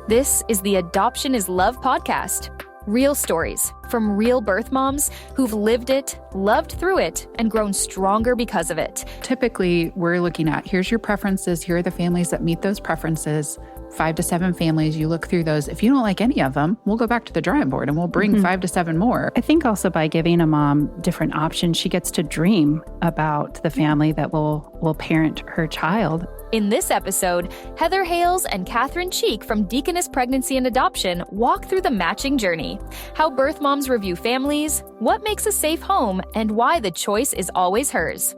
This is the Adoption is Love podcast. Real stories from real birth moms who've lived it, loved through it, and grown stronger because of it. Typically, we're looking at, here's your preferences. Here are the families that meet those preferences. 5 to 7 families, you look through those. If you don't like any of them, we'll go back to the drawing board and we'll bring 5 to 7 more. I think also by giving a mom different options, she gets to dream about the family that will parent her child. In this episode, Heather Hales and Catherine Cheek from Deaconess Pregnancy and Adoption walk through the matching journey, how birth moms review families, what makes a safe home, and why the choice is always hers.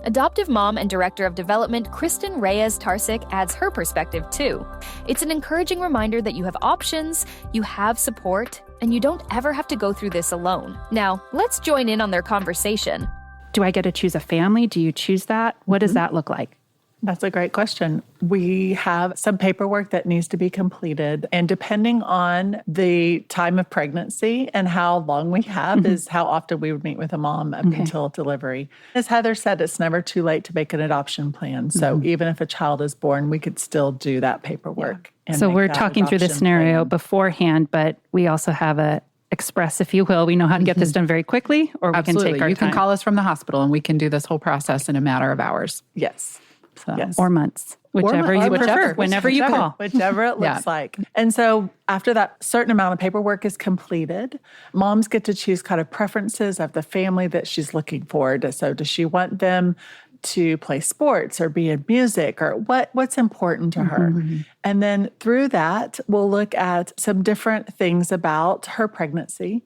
Adoptive mom and director of development Kristen Reyes-Tarsic adds her perspective too. It's an encouraging reminder that you have options, you have support, and you don't ever have to go through this alone. Now, let's join in on their conversation. Do I get to choose a family? Do you choose that? What does that look like? That's a great question. We have some paperwork that needs to be completed. And depending on the time of pregnancy and how long we have is how often we would meet with a mom up until delivery. As Heather said, it's never too late to make an adoption plan. So even if a child is born, we could still do that paperwork. So we're talking through the scenario beforehand, but we also have a express, if you will. We know how to get this done very quickly, or we can take our You time. can call us from the hospital and we can do this whole process in a matter of hours. Yes. So, or months, whichever you prefer, whenever you call. Whichever it looks like. And so after that certain amount of paperwork is completed, moms get to choose kind of preferences of the family that she's looking for. So does she want them to play sports or be in music, or what's important to her? And then through that, we'll look at some different things about her pregnancy.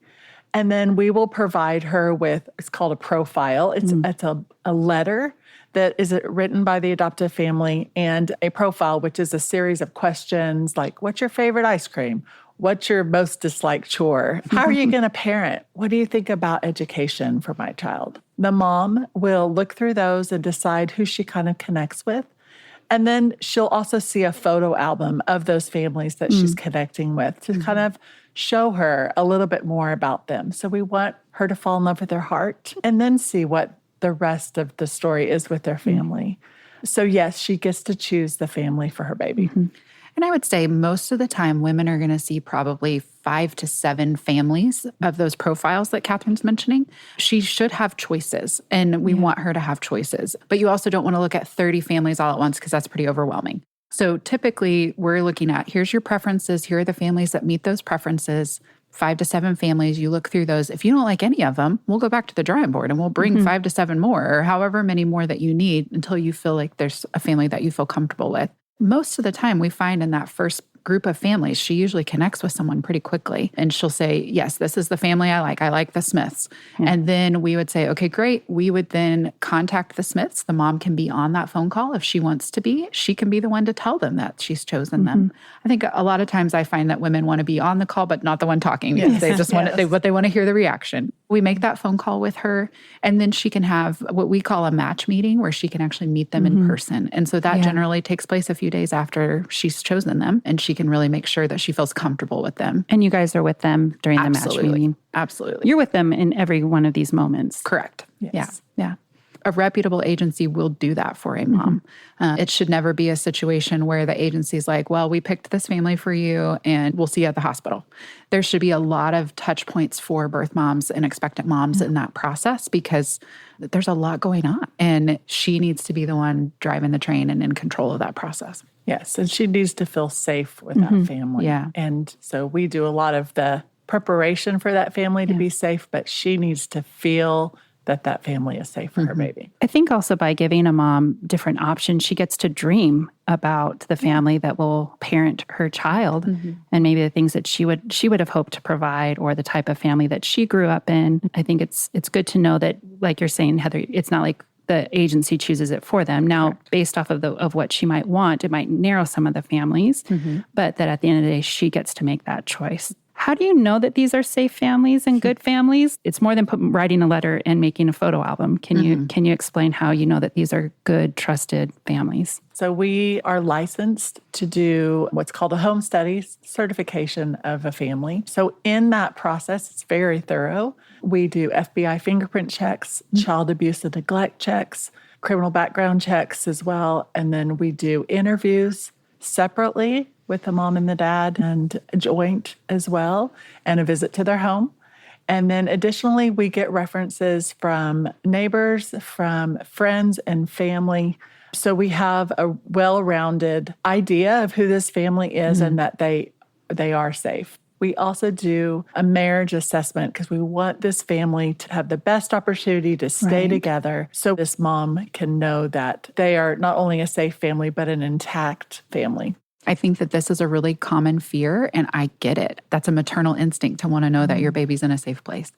And then we will provide her with, it's called a profile. It's a letter that is written by the adoptive family, and a profile, which is a series of questions like, what's your favorite ice cream? What's your most disliked chore? How are you going to parent? What do you think about education for my child? The mom will look through those and decide who she kind of connects with. And then she'll also see a photo album of those families that she's connecting with to kind of show her a little bit more about them. So we want her to fall in love with their heart and then see what the rest of the story is with their family. So yes, she gets to choose the family for her baby. And I would say most of the time, women are going to see probably 5 to 7 families of those profiles that Catherine's mentioning. She should have choices, and we want her to have choices. But you also don't want to look at 30 families all at once because that's pretty overwhelming. So typically, we're looking at, here's your preferences. Here are the families that meet those preferences. 5 to 7 families, you look through those. If you don't like any of them, we'll go back to the drawing board and we'll bring 5 to 7 more, or however many more that you need until you feel like there's a family that you feel comfortable with. Most of the time, we find in that first group of families, she usually connects with someone pretty quickly. And she'll say, yes, this is the family I like. I like the Smiths. And then we would say, okay, great. We would then contact the Smiths. The mom can be on that phone call if she wants to be. She can be the one to tell them that she's chosen them. I think a lot of times I find that women want to be on the call, but not the one talking. Because they just want to, they want to hear the reaction. We make that phone call with her, and then she can have what we call a match meeting where she can actually meet them in person. And so that generally takes place a few days after she's chosen them, and she can really make sure that she feels comfortable with them. And you guys are with them during the match meeting? Absolutely. You're with them in every one of these moments? Correct. Yes. Yeah. A reputable agency will do that for a mom. It should never be a situation where the agency's like, well, we picked this family for you and we'll see you at the hospital. There should be a lot of touch points for birth moms and expectant moms in that process because there's a lot going on. And she needs to be the one driving the train and in control of that process. Yes, and she needs to feel safe with that family. Yeah. And so we do a lot of the preparation for that family to be safe, but she needs to feel that family is safe for her baby. I think also by giving a mom different options, she gets to dream about the family that will parent her child and maybe the things that she would have hoped to provide or the type of family that she grew up in. I think it's good to know that, like you're saying, Heather, it's not like the agency chooses it for them. Now, based off of what she might want, it might narrow some of the families, but that at the end of the day, she gets to make that choice. How do you know that these are safe families and good families? It's more than writing a letter and making a photo album. Can you explain how you know that these are good, trusted families? So we are licensed to do what's called a home studies certification of a family. So in that process, it's very thorough. We do FBI fingerprint checks, child abuse and neglect checks, criminal background checks as well. And then we do interviews separately with the mom and the dad, and a joint as well, and a visit to their home. And then additionally, we get references from neighbors, from friends and family. So we have a well-rounded idea of who this family is and that they are safe. We also do a marriage assessment because we want this family to have the best opportunity to stay together so this mom can know that they are not only a safe family, but an intact family. I think that this is a really common fear, and I get it. That's a maternal instinct to want to know that your baby's in a safe place.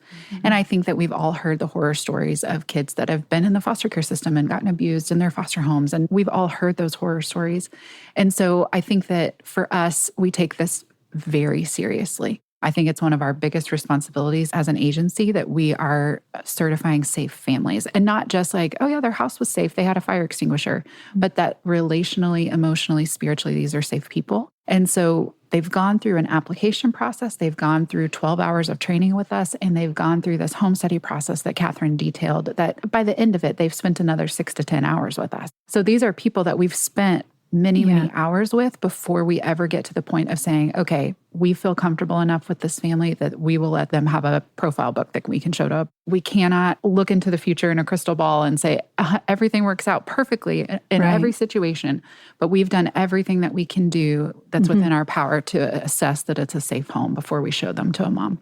And I think that we've all heard the horror stories of kids that have been in the foster care system and gotten abused in their foster homes, and we've all heard those horror stories. And so I think that for us, we take this very seriously. I think it's one of our biggest responsibilities as an agency that we are certifying safe families, and not just like, oh yeah, their house was safe, they had a fire extinguisher, but that relationally, emotionally, spiritually, these are safe people. And so they've gone through an application process, they've gone through 12 hours of training with us, and they've gone through this home study process that Catherine detailed, that by the end of it, they've spent another 6 to 10 hours with us. So these are people that we've spent many hours with before we ever get to the point of saying, okay, we feel comfortable enough with this family that we will let them have a profile book that we can show up. We cannot look into the future in a crystal ball and say everything works out perfectly in every situation, but we've done everything that we can do that's within our power to assess that it's a safe home before we show them to a mom.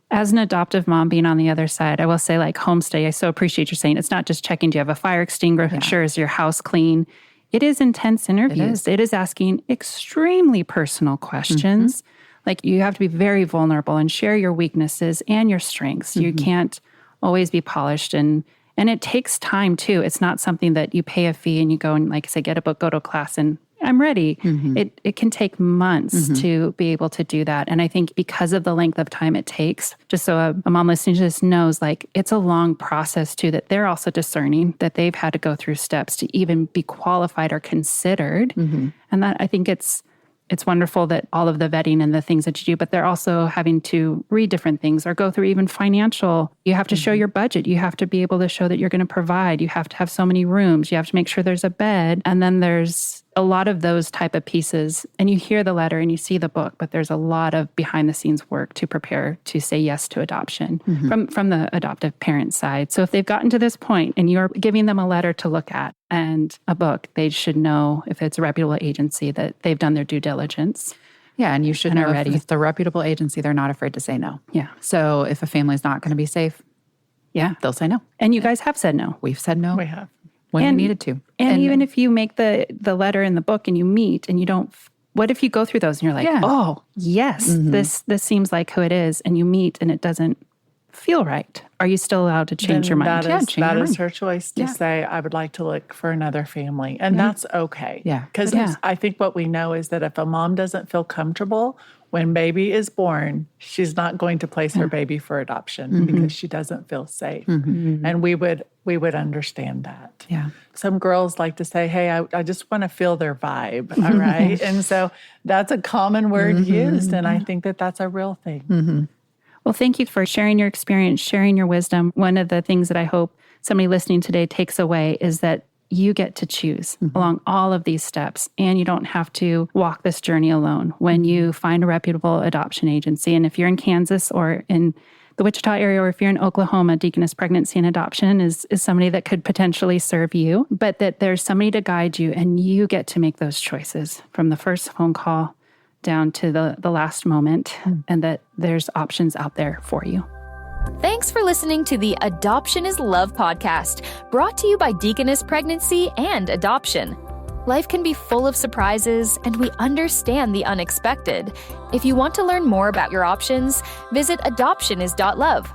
As an adoptive mom being on the other side, I will say, like, homestay, I so appreciate you saying it's not just checking, do you have a fire extinguisher, is your house clean? It is intense interviews. It is asking extremely personal questions. Like, you have to be very vulnerable and share your weaknesses and your strengths. You can't always be polished. And it takes time too. It's not something that you pay a fee and you go and, like I say, get a book, go to a class, and I'm ready. It can take months to be able to do that. And I think because of the length of time it takes, just so a mom listening to this knows, like, it's a long process too, that they're also discerning, that they've had to go through steps to even be qualified or considered. And that, I think it's wonderful that all of the vetting and the things that you do, but they're also having to read different things or go through even financial. You have to show your budget. You have to be able to show that you're going to provide. You have to have so many rooms. You have to make sure there's a bed. And then there's a lot of those type of pieces. And you hear the letter and you see the book, but there's a lot of behind the scenes work to prepare to say yes to adoption from the adoptive parent side. So if they've gotten to this point and you're giving them a letter to look at and a book, they should know, if it's a reputable agency, that they've done their due diligence. Yeah, and you should know if it's a reputable agency, they're not afraid to say no. Yeah. So if a family's not going to be safe, they'll say no. And you guys have said no. We've said no. We have. When we needed to. And even if you make the letter in the book and you meet and you don't, what if you go through those and you're like, oh, yes, this seems like who it is, and you meet and it doesn't feel right? Are you still allowed to change your mind? That is her choice to say, I would like to look for another family. And that's okay. Yeah. Because I think what we know is that if a mom doesn't feel comfortable when baby is born, she's not going to place her baby for adoption because she doesn't feel safe. And we would understand that. Yeah. Some girls like to say, hey, I just want to feel their vibe. All right. And so that's a common word used. And I think that that's a real thing. Well, thank you for sharing your experience, sharing your wisdom. One of the things that I hope somebody listening today takes away is that you get to choose along all of these steps, and you don't have to walk this journey alone when you find a reputable adoption agency. And if you're in Kansas or in the Wichita area, or if you're in Oklahoma, Deaconess Pregnancy and Adoption is somebody that could potentially serve you, but that there's somebody to guide you, and you get to make those choices from the first phone call down to the last moment, and that there's options out there for you. Thanks for listening to the Adoption is Love podcast, brought to you by Deaconess Pregnancy and Adoption. Life can be full of surprises, and we understand the unexpected. If you want to learn more about your options, visit adoptionis.love.